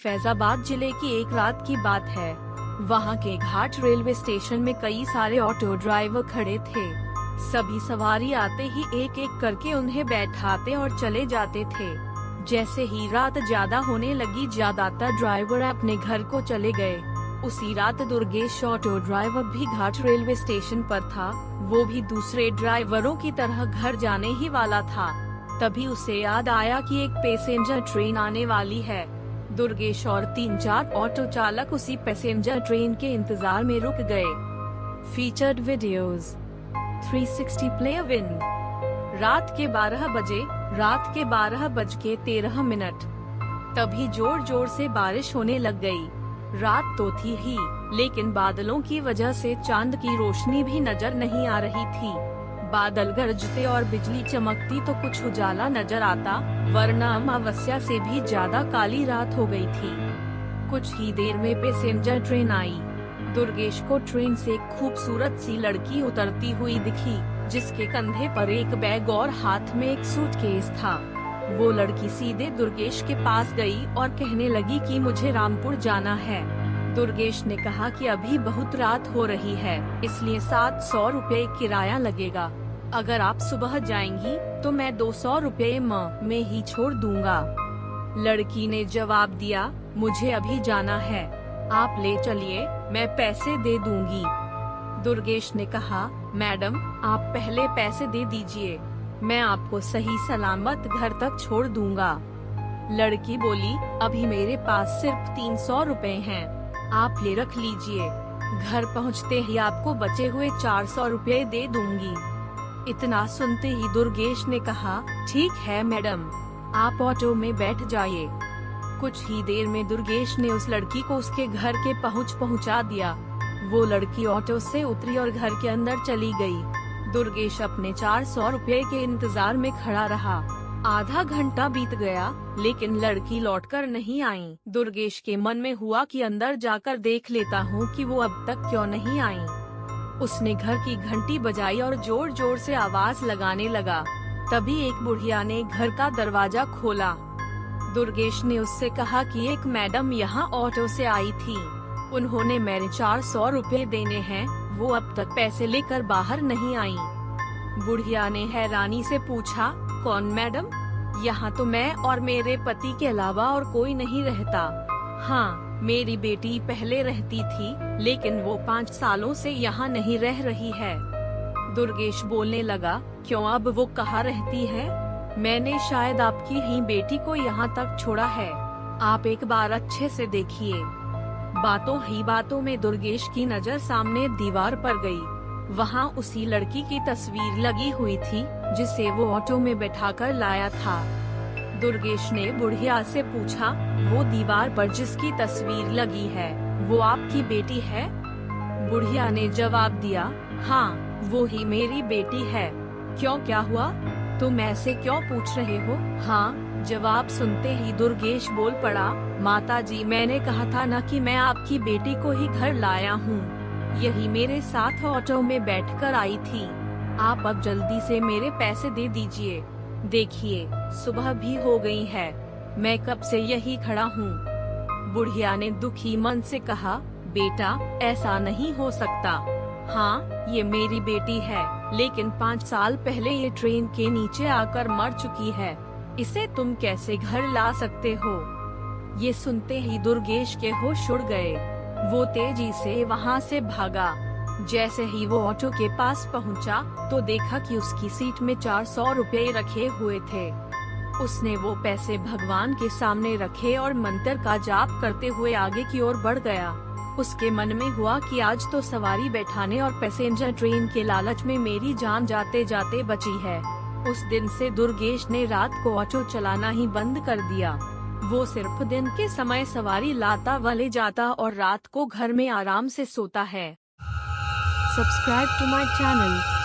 फैजाबाद जिले की एक रात की बात है। वहां के घाट रेलवे स्टेशन में कई सारे ऑटो ड्राइवर खड़े थे। सभी सवारी आते ही एक एक करके उन्हें बैठाते और चले जाते थे। जैसे ही रात ज्यादा होने लगी, ज्यादातर ड्राइवर अपने घर को चले गए। उसी रात दुर्गेश ऑटो ड्राइवर भी घाट रेलवे स्टेशन पर था। वो भी दूसरे ड्राइवरों की तरह घर जाने ही वाला था। तभी उसे याद आया कि एक पैसेंजर ट्रेन आने वाली है। दुर्गेश और 3-4 ऑटो चालक उसी पैसेंजर ट्रेन के इंतजार में रुक गए। Featured videos 360 play win. रात के 12:13। तभी जोर जोर से बारिश होने लग गई। रात तो थी ही, लेकिन बादलों की वजह से चांद की रोशनी भी नजर नहीं आ रही थी। बादल गरजते और बिजली चमकती तो कुछ उजाला नजर आता, वरना अमावस्या से भी ज्यादा काली रात हो गई थी। कुछ ही देर में पैसेंजर ट्रेन आई। दुर्गेश को ट्रेन से एक खूबसूरत सी लड़की उतरती हुई दिखी, जिसके कंधे पर एक बैग और हाथ में एक सूटकेस था। वो लड़की सीधे दुर्गेश के पास गई और कहने लगी कि मुझे रामपुर जाना है। दुर्गेश ने कहा कि अभी बहुत रात हो रही है, इसलिए 700 रुपए किराया लगेगा। अगर आप सुबह जाएंगी तो मैं 200 रुपए में ही छोड़ दूंगा। लड़की ने जवाब दिया, मुझे अभी जाना है, आप ले चलिए, मैं पैसे दे दूंगी। दुर्गेश ने कहा, मैडम आप पहले पैसे दे दीजिए, मैं आपको सही सलामत घर तक छोड़ दूंगा। लड़की बोली, अभी मेरे पास सिर्फ 300 रुपए हैं, आप ये रख लीजिए, घर पहुंचते ही आपको बचे हुए 400 रुपए दे दूंगी। इतना सुनते ही दुर्गेश ने कहा, ठीक है मैडम, आप ऑटो में बैठ जाइए। कुछ ही देर में दुर्गेश ने उस लड़की को उसके घर के पहुंचा दिया। वो लड़की ऑटो से उतरी और घर के अंदर चली गई। दुर्गेश अपने 400 रुपए के इंतजार में खड़ा रहा। आधा घंटा बीत गया, लेकिन लड़की लौटकर नहीं आई। दुर्गेश के मन में हुआ कि अंदर जाकर देख लेता हूँ कि वो अब तक क्यों नहीं आई। उसने घर की घंटी बजाई और जोर जोर से आवाज लगाने लगा। तभी एक बुढ़िया ने घर का दरवाजा खोला। दुर्गेश ने उससे कहा कि एक मैडम यहाँ ऑटो से आई थी, उन्होंने मेरे 400 रुपए देने हैं, वो अब तक पैसे लेकर बाहर नहीं आई। बुढ़िया ने हैरानी से पूछा, कौन मैडम? यहाँ तो मैं और मेरे पति के अलावा और कोई नहीं रहता। हाँ, मेरी बेटी पहले रहती थी, लेकिन वो 5 सालों से यहाँ नहीं रह रही है। दुर्गेश बोलने लगा, क्यों, अब वो कहाँ रहती है? मैंने शायद आपकी ही बेटी को यहाँ तक छोड़ा है, आप एक बार अच्छे से देखिए। बातों ही बातों में दुर्गेश की नजर सामने दीवार पर गई। वहाँ उसी लड़की की तस्वीर लगी हुई थी, जिसे वो ऑटो में बैठाकर लाया था। दुर्गेश ने बुढ़िया से पूछा, वो दीवार पर जिसकी तस्वीर लगी है, वो आपकी बेटी है? बुढ़िया ने जवाब दिया, हाँ, वो ही मेरी बेटी है। क्यों, क्या हुआ? तुम ऐसे क्यों पूछ रहे हो? हाँ, जवाब सुनते ही दुर्गेश बोल पड़ा, माताजी, मैंने कहा था ना कि मैं आपकी बेटी को ही घर लाया हूँ। यही मेरे साथ ऑटो में बैठकर आई थी। आप अब जल्दी से मेरे पैसे दे दीजिए। देखिए, सुबह भी हो गई है, मैं कब से यही खड़ा हूँ। बुढ़िया ने दुखी मन से कहा, बेटा, ऐसा नहीं हो सकता। हाँ, ये मेरी बेटी है, लेकिन 5 साल पहले ये ट्रेन के नीचे आकर मर चुकी है। इसे तुम कैसे घर ला सकते हो? ये सुनते ही दुर्गेश के होश उड़ गए। वो तेजी से वहाँ से भागा। जैसे ही वो ऑटो के पास पहुँचा, तो देखा कि उसकी सीट में 400 रुपए रखे हुए थे। उसने वो पैसे भगवान के सामने रखे और मंत्र का जाप करते हुए आगे की ओर बढ़ गया। उसके मन में हुआ कि आज तो सवारी बैठाने और पैसेंजर ट्रेन के लालच में मेरी जान जाते जाते बची है। उस दिन से दुर्गेश ने रात को ऑटो चलाना ही बंद कर दिया। वो सिर्फ दिन के समय सवारी लाता व ले जाता और रात को घर में आराम से सोता है। Subscribe to my channel.